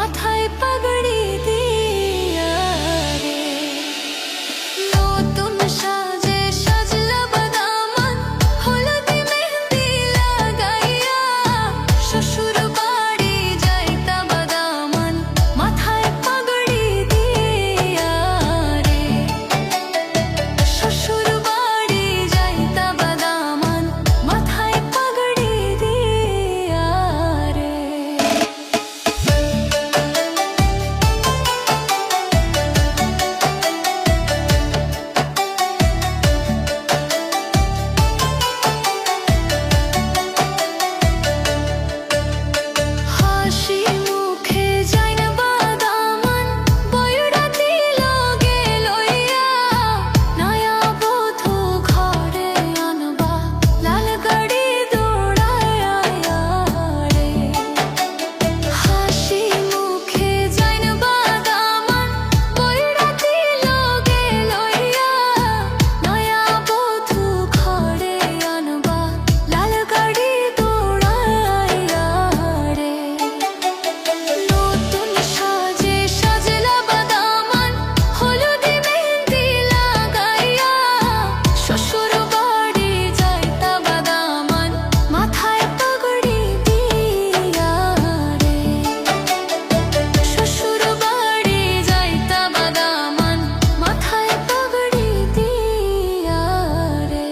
মাথায় পাগড়ি দিয়া রে। নতুন সাজে সাজলা বাদামান, হলদি মেহেন্দি লাগাইয়া, শ্বশুর বাড়ি যাইতা বাদামান, মাথায় পাগড়ি দিয়া রে। শ্বশুর বাড়ি যাইতা বাদামান, মাথায় পাগড়ি দিয়া রে। হাসি মুখে যাইন বাদামান, বয়রাতি লগে লইয়া, নয়া বধূ ঘরে আনবা, লাল গাড়ি দৌড়াইয়া রে। হাসি মুখে যাইন বাদামান, বয়রাতি লগে লইয়া, নয়া বধূ ঘরে আনবা, লাল গাড়ি দৌড়াইয়া রে। নতুন সাজে সাজলা বাদামান, হলদি মেহেন্দি লাগাইয়া, শ্বশুর বাড়ি যাইতা বাদামান, মাথায় পাগড়ি দিয়া রে। শ্বশুর বাড়ি যাইতা বাদামান, মাথায় পাগড়ি দিয়া রে।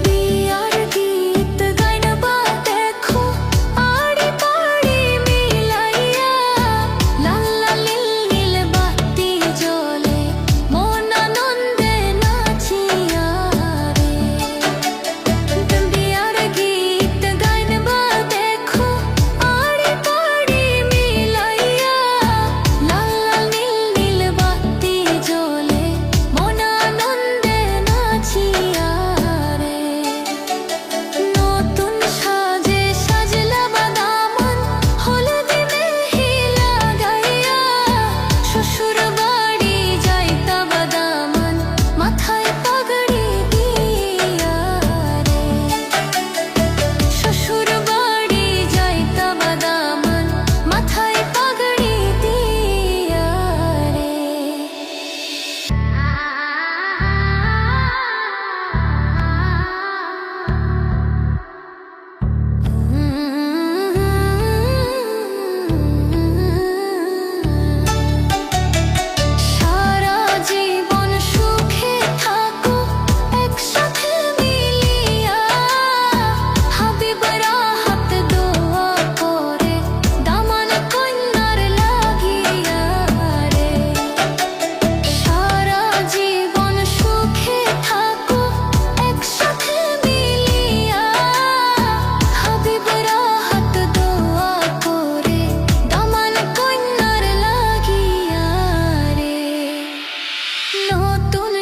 বিয়ার গীত গাইনবা দেখো, আড়ি পাড়ি মিলাইয়া, লাল লাল নীল নীল বাতি জ্বলে, মন আনন্দে নাচিয়া রে। বিয়ার গীত গাইনবা দেখো, আড়ি পাড়ি মিলাইয়া, লাল লাল নীল নীল বাতি জ্বলে, মন আনন্দে নাচিয়া রে। নতুন সাজে সাজলা বাদামান, হলদি মেহেন্দি লাগাইয়া, শ্বশুর বাড়ি যাইতা বাদামান, মাথায় পাগড়ি দিয়া রে। শ্বশুর বাড়ি যাইতা বাদামান, মাথায় পাগড়ি দিয়া রে। সারা জীবন সুখে থাকো একসাথে মিলিয়া, হাবিবরা হাত দোয়া করে, দামান কন্যার লাগিয়া রে। সারা জীবন সুখে থাকো একসাথে মিলিয়া, হাবিবরা হাত দোয়া করে, দামান কন্যার লাগিয়া রে। নতুন